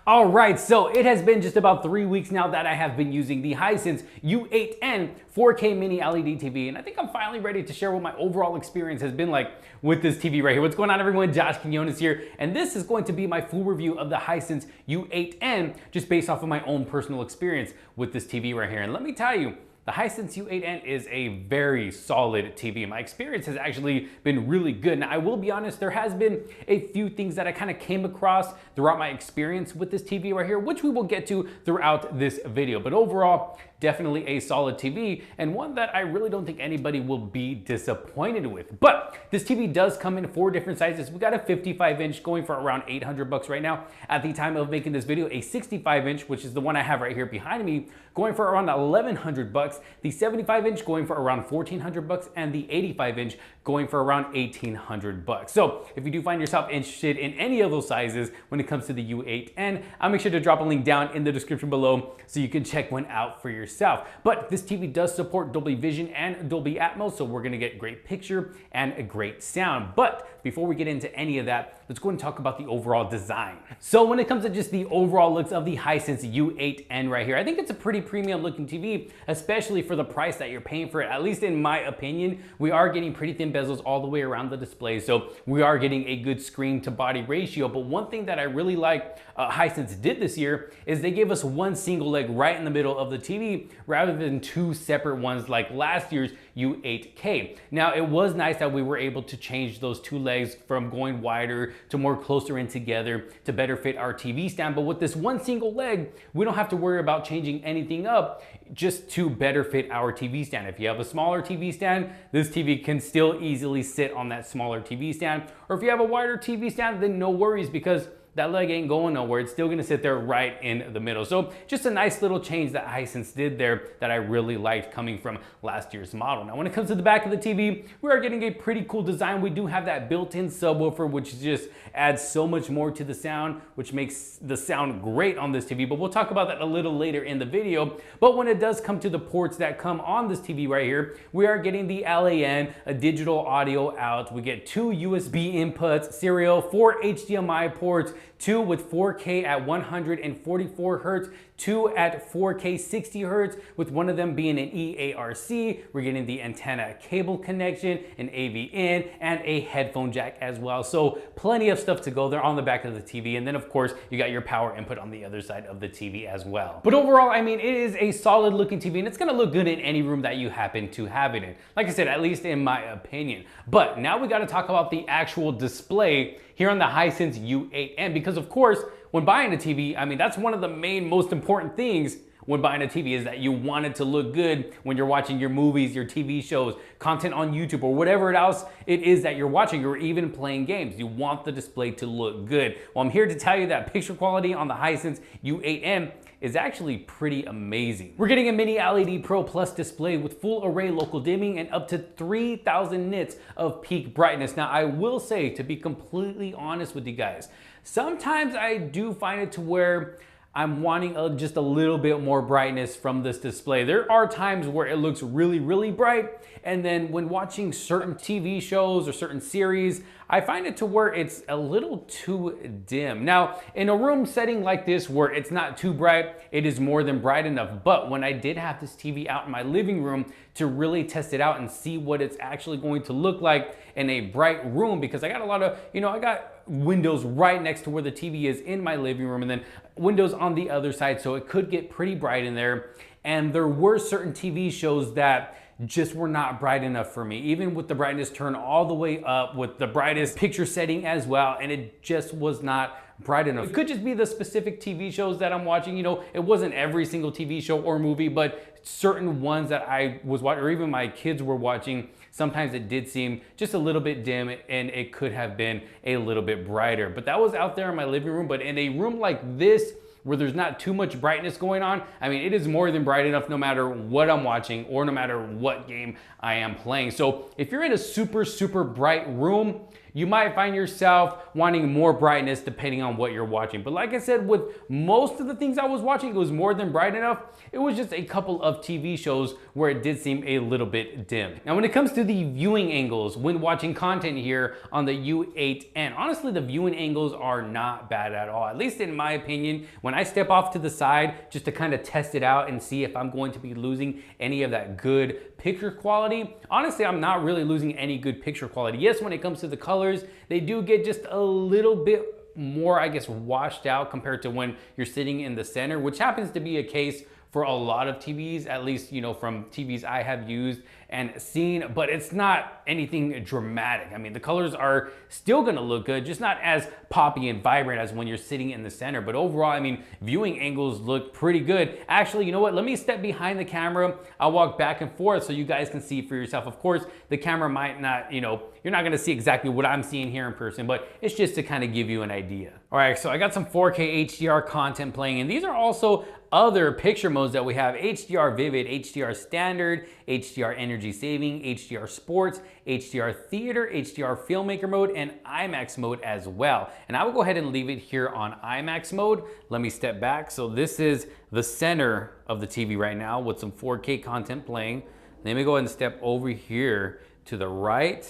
All right, so it has been just about 3 weeks now that I have been using the Hisense U8N 4K mini LED TV, and I think I'm finally ready to share what my overall experience has been like with this TV right here. What's going on, everyone? Josh Quinones here, and this is going to be my full review of the Hisense U8N, just based off of my own personal experience with this TV right here. And let me tell you, the Hisense U8N is a very solid TV. My experience has actually been really good. Now, I will be honest, there has been a few things that I kind of came across throughout my experience with this TV right here, which we will get to throughout this video. But overall, definitely a solid TV, and one that I really don't think anybody will be disappointed with. But this TV does come in 4 different sizes. We got a 55-inch going for around $800 right now. At the time of making this video, a 65-inch, which is the one I have right here behind me, going for around $1,100. The 75-inch going for around $1,400, and the 85-inch going for around $1,800. So if you do find yourself interested in any of those sizes when it comes to the U8N, I'll make sure to drop a link down in the description below so you can check one out for yourself. But this TV does support Dolby Vision and Dolby Atmos, so we're gonna get great picture and a great sound. But before we get into any of that, let's go and talk about the overall design. So when it comes to just the overall looks of the Hisense U8N right here, I think it's a pretty premium looking TV, especially for the price that you're paying for it. At least in my opinion, we are getting pretty thin bezels all the way around the display, so we are getting a good screen to body ratio. But one thing that I really like Hisense did this year is they gave us one single leg right in the middle of the TV rather than 2 separate ones like last year's U8K. Now, it was nice that we were able to change those 2 legs from going wider to more closer in together to better fit our TV stand. But with this one single leg, we don't have to worry about changing anything up just to better fit our TV stand. If you have a smaller TV stand, this TV can still easily sit on that smaller TV stand. Or if you have a wider TV stand, then no worries, because that leg ain't going nowhere. It's still gonna sit there right in the middle. So just a nice little change that Hisense did there that I really liked coming from last year's model. Now, when it comes to the back of the TV, we are getting a pretty cool design. We do have that built-in subwoofer, which just adds so much more to the sound, which makes the sound great on this TV, but we'll talk about that a little later in the video. But when it does come to the ports that come on this TV right here, we are getting the LAN, a digital audio out. We get 2 USB inputs, serial, 4 HDMI ports, 2 with 4K at 144 Hertz, 2 at 4K 60 Hertz, with one of them being an EARC. We're getting the antenna cable connection, an AV in, and a headphone jack as well. So plenty of stuff to go there on the back of the TV. And then of course, you got your power input on the other side of the TV as well. But overall, I mean, it is a solid looking TV, and it's gonna look good in any room that you happen to have it in. Like I said, at least in my opinion. But now we gotta talk about the actual display here on the Hisense U8N, because of course, when buying a TV, I mean, that's one of the most important things when buying a TV, is that you want it to look good when you're watching your movies, your TV shows, content on YouTube, or whatever else it is that you're watching, or even playing games. You want the display to look good. Well, I'm here to tell you that picture quality on the Hisense U8N is actually pretty amazing. We're getting a mini LED Pro Plus display with full array local dimming and up to 3,000 nits of peak brightness. Now, I will say, to be completely honest with you guys, sometimes I do find it to where I'm wanting just a little bit more brightness from this display. There are times where it looks really, really bright, and then when watching certain TV shows or certain series, I find it to where it's a little too dim. Now, in a room setting like this where it's not too bright, it is more than bright enough. But when I did have this TV out in my living room to really test it out and see what it's actually going to look like in a bright room, because I got a lot of, I got windows right next to where the TV is in my living room, and then windows on the other side, so it could get pretty bright in there. And there were certain TV shows that just were not bright enough for me, even with the brightness turned all the way up, with the brightest picture setting as well, and it just was not bright enough. It could just be the specific TV shows that I'm watching. It wasn't every single TV show or movie, but certain ones that I was watching, or even my kids were watching, sometimes it did seem just a little bit dim, and it could have been a little bit brighter. But that was out there in my living room. But in a room like this, where there's not too much brightness going on, I mean, it is more than bright enough no matter what I'm watching or no matter what game I am playing. So if you're in a super, super bright room, you might find yourself wanting more brightness depending on what you're watching. But like I said, with most of the things I was watching, it was more than bright enough. It was just a couple of TV shows where it did seem a little bit dim. Now, when it comes to the viewing angles when watching content here on the U8N, honestly, the viewing angles are not bad at all, at least in my opinion. When I step off to the side just to kind of test it out and see if I'm going to be losing any of that good picture quality, honestly, I'm not really losing any good picture quality. Yes, when it comes to the colors, they do get just a little bit more, I guess, washed out compared to when you're sitting in the center, which happens to be a case for a lot of TVs, at least, you know, from TVs I have used and seen, but it's not anything dramatic. I mean, the colors are still gonna look good, just not as poppy and vibrant as when you're sitting in the center. But overall, I mean, viewing angles look pretty good. Actually, you know what? Let me step behind the camera. I'll walk back and forth so you guys can see for yourself. Of course, the camera might not, you know, you're not gonna see exactly what I'm seeing here in person, but it's just to kind of give you an idea. All right, so I got some 4K HDR content playing, and these are also other picture modes that we have: HDR Vivid, HDR Standard, HDR Energy Saving, HDR Sports, HDR Theater, HDR Filmmaker mode, and IMAX mode as well. And I will go ahead and leave it here on IMAX mode. Let me step back. So this is the center of the TV right now with some 4K content playing. Let me go ahead and step over here to the right.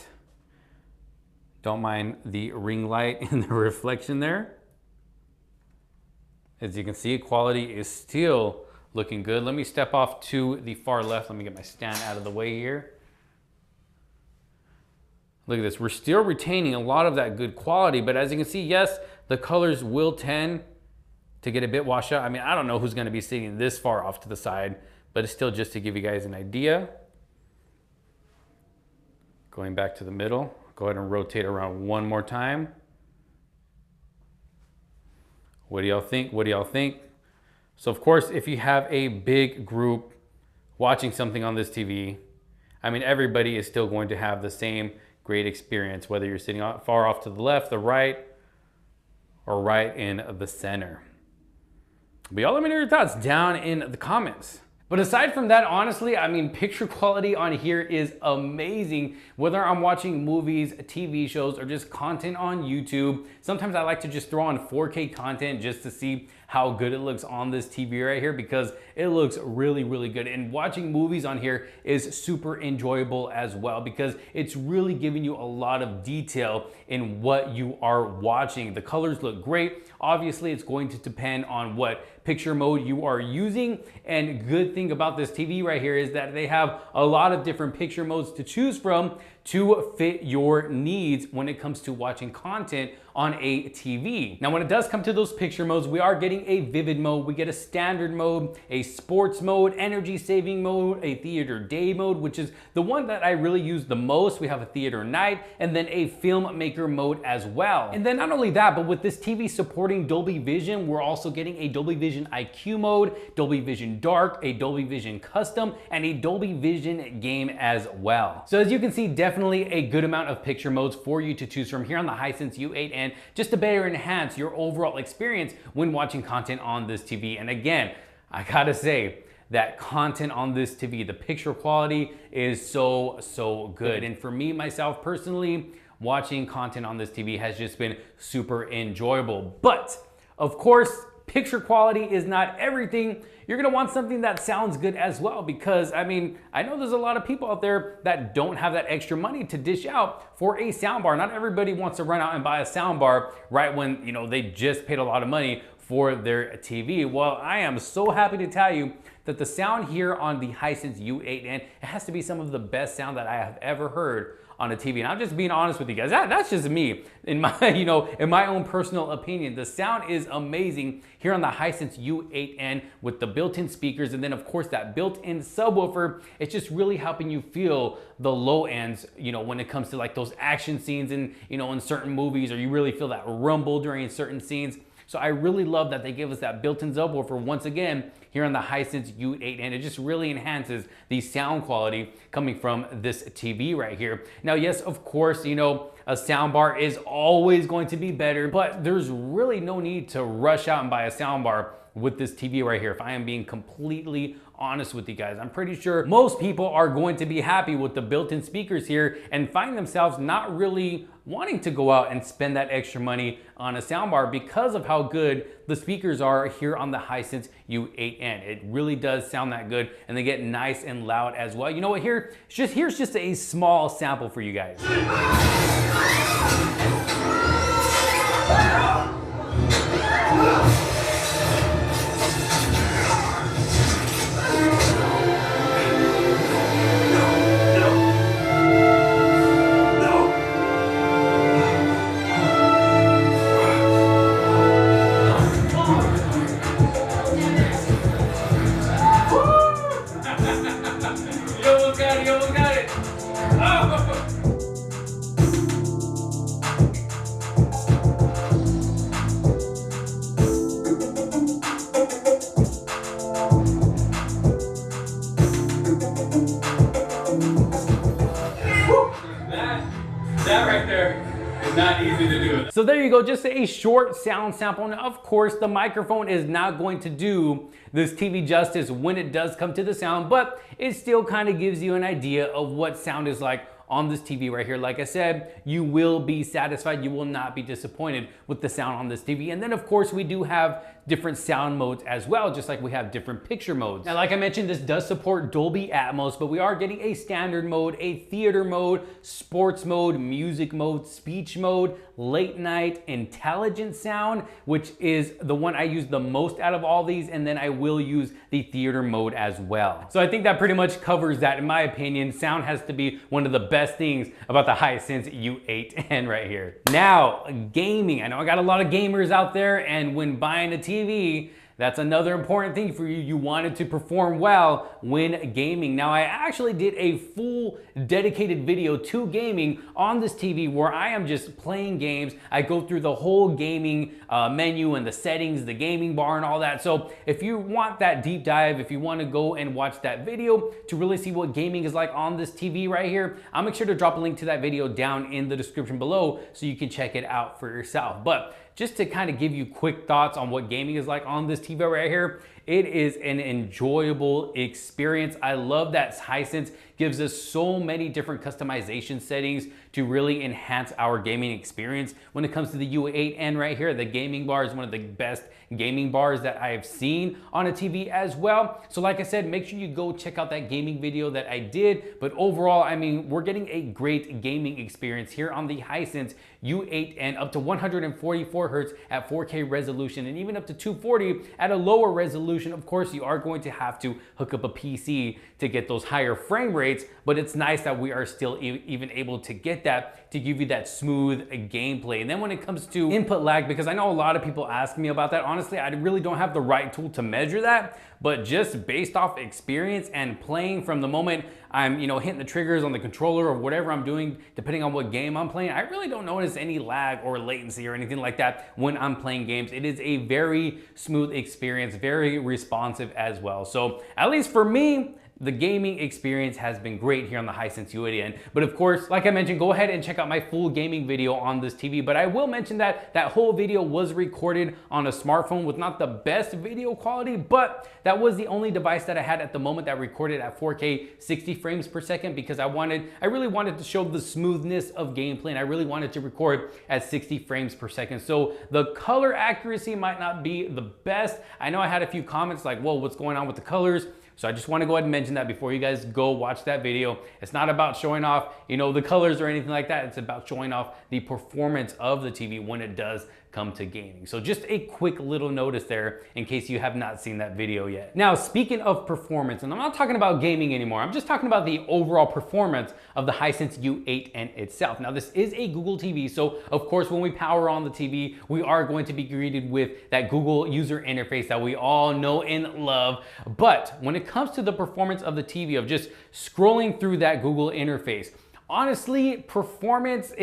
Don't mind the ring light and the reflection there. As you can see, quality is still looking good. Let me step off to the far left. Let me get my stand out of the way here. Look at this. We're still retaining a lot of that good quality, but as you can see, yes, the colors will tend to get a bit washed out. I mean, I don't know who's going to be sitting this far off to the side, but it's still just to give you guys an idea. Going back to the middle. Go ahead and rotate around one more time. What do y'all think? What do y'all think? So of course, if you have a big group watching something on this TV, I mean, everybody is still going to have the same great experience, whether you're sitting far off to the left, the right, or right in the center. But y'all let me know your thoughts down in the comments. But aside from that, honestly, I mean, picture quality on here is amazing. Whether I'm watching movies, TV shows, or just content on YouTube, sometimes I like to just throw on 4K content just to see how good it looks on this TV right here, because it looks really, really good. And watching movies on here is super enjoyable as well, because it's really giving you a lot of detail in what you are watching. The colors look great. Obviously, it's going to depend on what picture mode you are using. And good thing about this TV right here is that they have a lot of different picture modes to choose from to fit your needs when it comes to watching content on a TV. Now, when it does come to those picture modes, we are getting a vivid mode, we get a standard mode, a sports mode, energy saving mode, a theater day mode, which is the one that I really use the most. We have a theater night, and then a filmmaker mode as well. And then not only that, but with this TV supporting Dolby Vision, we're also getting a Dolby Vision IQ mode, Dolby Vision Dark, a Dolby Vision Custom, and a Dolby Vision Game as well. So as you can see, definitely a good amount of picture modes for you to choose from here on the Hisense U8N, just to better enhance your overall experience when watching content on this TV. And again, I gotta say, that content on this TV, the picture quality is so good. And for me, myself personally, watching content on this TV has just been super enjoyable. But of course, picture quality is not everything. You're gonna want something that sounds good as well, because I mean, I know there's a lot of people out there that don't have that extra money to dish out for a soundbar. Not everybody wants to run out and buy a soundbar right when, you know, they just paid a lot of money for their TV. Well, I am so happy to tell you that the sound here on the Hisense U8N, it has to be some of the best sound that I have ever heard on a TV. And I'm just being honest with you guys. That's just me. In my, you know, in my own personal opinion, the sound is amazing here on the Hisense U8N with the built-in speakers, and then of course that built-in subwoofer. It's just really helping you feel the low ends, you know, when it comes to like those action scenes and, you know, in certain movies, or you really feel that rumble during certain scenes. So I really love that they give us that built-in subwoofer once again here on the Hisense U8N. It just really enhances the sound quality coming from this TV right here. Now, yes, of course, you know, a soundbar is always going to be better, but there's really no need to rush out and buy a soundbar with this TV right here, if I am being completely honest with you guys. I'm pretty sure most people are going to be happy with the built-in speakers here and find themselves not really wanting to go out and spend that extra money on a soundbar because of how good the speakers are here on the Hisense U8N. It really does sound that good, and they get nice and loud as well. You know what, here's just a small sample for you guys. That right there is not easy to do. So there you go, just a short sound sample. Now, of course, the microphone is not going to do this TV justice when it does come to the sound, but it still kind of gives you an idea of what sound is like on this TV right here. Like I said, you will be satisfied. You will not be disappointed with the sound on this TV. And then of course we do have different sound modes as well, just like we have different picture modes. Now, like I mentioned, this does support Dolby Atmos, but we are getting a standard mode, a theater mode, sports mode, music mode, speech mode, late night, intelligent sound, which is the one I use the most out of all these. And then I will use the theater mode as well. So I think that pretty much covers that. In my opinion, sound has to be one of the best things about the Hisense U8N right here. Now, gaming. I know I got a lot of gamers out there, and when buying a TV, that's another important thing for you. You want it to perform well when gaming. Now, I actually did a full dedicated video to gaming on this TV where I am just playing games. I go through the whole gaming menu and the settings, the gaming bar and all that. So if you want that deep dive, if you want to go and watch that video to really see what gaming is like on this TV right here, I'll make sure to drop a link to that video down in the description below so you can check it out for yourself. But just to kind of give you quick thoughts on what gaming is like on this TV right here, it is an enjoyable experience. I love that Hisense gives us so many different customization settings to really enhance our gaming experience. When it comes to the U8N right here, the gaming bar is one of the best gaming bars that I have seen on a TV as well. So like I said, make sure you go check out that gaming video that I did. But overall, I mean, we're getting a great gaming experience here on the Hisense U8N, up to 144 Hertz at 4K resolution, and even up to 240 at a lower resolution. Of course, you are going to have to hook up a PC to get those higher frame rates, but it's nice that we are still even able to get that to give you that smooth gameplay. And then when it comes to input lag, because I know a lot of people ask me about that, honestly, I really don't have the right tool to measure that, but just based off experience and playing from the moment I'm, hitting the triggers on the controller or whatever I'm doing, depending on what game I'm playing, I really don't notice any lag or latency or anything like that when I'm playing games. It is a very smooth experience, very responsive as well. So at least for me, the gaming experience has been great here on the Hisense U8N. But of course, like I mentioned, go ahead and check out my full gaming video on this TV. But I will mention that that whole video was recorded on a smartphone with not the best video quality, but that was the only device that I had at the moment that recorded at 4K 60 frames per second, because I really wanted to show the smoothness of gameplay, and I really wanted to record at 60 frames per second. So the color accuracy might not be the best. I know I had a few comments like, whoa, what's going on with the colors? So I just want to go ahead and mention that before you guys go watch that video. It's not about showing off, the colors or anything like that. It's about showing off the performance of the TV when it does come to gaming. So just a quick little notice there in case you have not seen that video yet. Now, speaking of performance, and I'm not talking about gaming anymore, I'm just talking about the overall performance of the Hisense U8N itself. Now, this is a Google TV, so of course, when we power on the TV, we are going to be greeted with that Google user interface that we all know and love. But when it comes to the performance of the TV, of just scrolling through that Google interface, honestly, performance,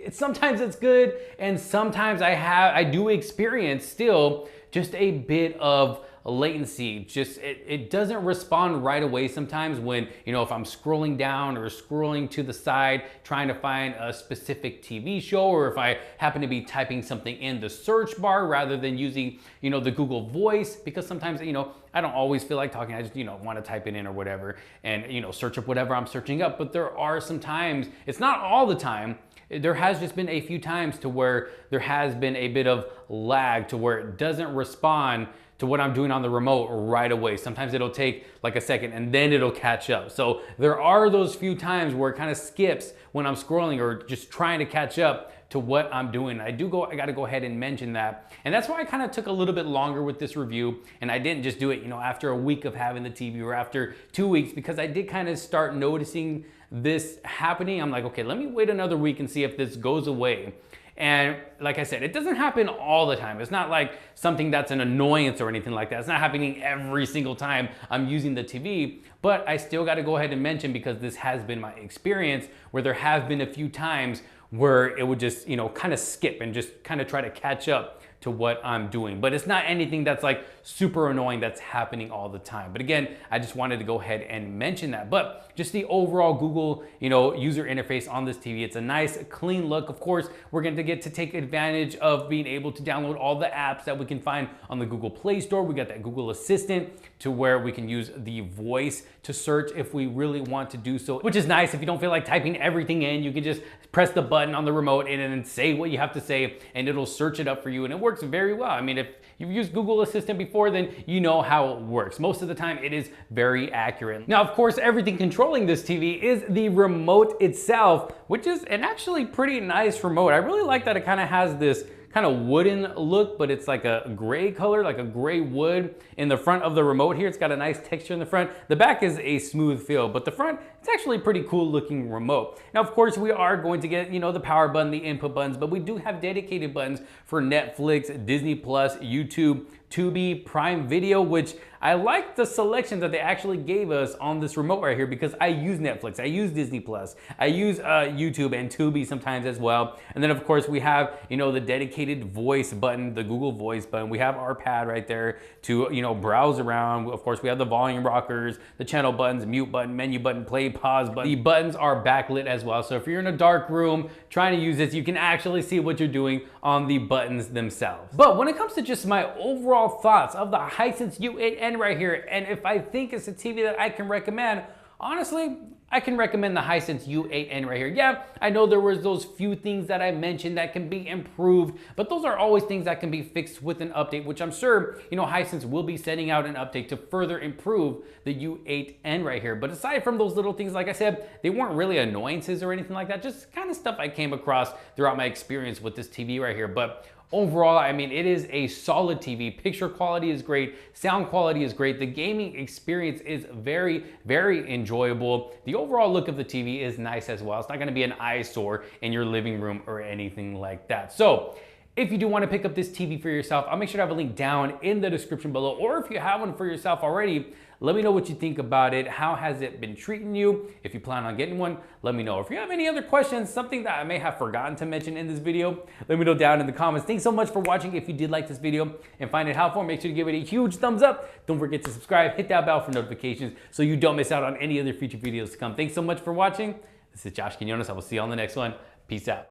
sometimes it's good, and sometimes I do experience still just a bit of latency. Just it doesn't respond right away sometimes when, you know, if I'm scrolling down or scrolling to the side trying to find a specific TV show, or if I happen to be typing something in the search bar rather than using, you know, the Google Voice, because sometimes, you know, I don't always feel like talking. I just, you know, want to type it in or whatever and, you know, search up whatever I'm searching up. But there are some times, it's not all the time, there has just been a few times to where there has been a bit of lag to where it doesn't respond to what I'm doing on the remote right away. Sometimes it'll take like a second and then it'll catch up. So there are those few times where it kind of skips when I'm scrolling or just trying to catch up to what I'm doing. I gotta go ahead and mention that. And that's why I kind of took a little bit longer with this review, and I didn't just do it, you know, after a week of having the TV or after 2 weeks, because I did kind of start noticing this happening. I'm like, okay, let me wait another week and see if this goes away. And like I said, it doesn't happen all the time. It's not like something that's an annoyance or anything like that. It's not happening every single time I'm using the TV, but I still got to go ahead and mention, because this has been my experience, where there have been a few times where it would just, you know, kind of skip and just kind of try to catch up to what I'm doing. But it's not anything that's like super annoying that's happening all the time. But again, I just wanted to go ahead and mention that. But just the overall Google, you know, user interface on this TV, it's a nice clean look. Of course, we're going to get to take advantage of being able to download all the apps that we can find on the Google Play Store. We got that Google Assistant to where we can use the voice to search if we really want to do so, which is nice. If you don't feel like typing everything in, you can just press the button on the remote and then say what you have to say, and it'll search it up for you. And it works very well. I mean, if you've used Google Assistant before, then you know how it works. Most of the time, it is very accurate. Now, of course, everything controlling this TV is the remote itself, which is an actually pretty nice remote. I really like that it kind of has this kind of wooden look, but it's like a gray color, like a gray wood in the front of the remote here. It's got a nice texture in the front. The back is a smooth feel, but the front, it's actually a pretty cool looking remote. Now, of course, we are going to get, you know, the power button, the input buttons, but we do have dedicated buttons for Netflix, Disney Plus, YouTube, Tubi, Prime Video, which I like the selection that they actually gave us on this remote right here, because I use Netflix, I use Disney Plus, I use YouTube and Tubi sometimes as well. And then of course we have, you know, the dedicated voice button, the Google Voice button. We have our pad right there to, you know, browse around. Of course we have the volume rockers, the channel buttons, mute button, menu button, play, pause button. The buttons are backlit as well. So if you're in a dark room trying to use this, you can actually see what you're doing on the buttons themselves. But when it comes to just my overall thoughts of the Hisense U8N right here, and if I think it's a TV that I can recommend, honestly, I can recommend the Hisense U8N right here. Yeah, I know there was those few things that I mentioned that can be improved, but those are always things that can be fixed with an update, which I'm sure, you know, Hisense will be sending out an update to further improve the U8N right here. But aside from those little things, like I said, they weren't really annoyances or anything like that, just kind of stuff I came across throughout my experience with this TV right here. But overall, I mean, it is a solid TV. Picture quality is great. Sound quality is great. The gaming experience is very, very enjoyable. The overall look of the TV is nice as well. It's not going to be an eyesore in your living room or anything like that. So if you do want to pick up this TV for yourself, I'll make sure to have a link down in the description below. Or if you have one for yourself already, let me know what you think about it. How has it been treating you? If you plan on getting one, let me know. If you have any other questions, something that I may have forgotten to mention in this video, let me know down in the comments. Thanks so much for watching. If you did like this video and find it helpful, make sure to give it a huge thumbs up. Don't forget to subscribe, hit that bell for notifications so you don't miss out on any other future videos to come. Thanks so much for watching. This is Josh Quinones. I will see you on the next one. Peace out.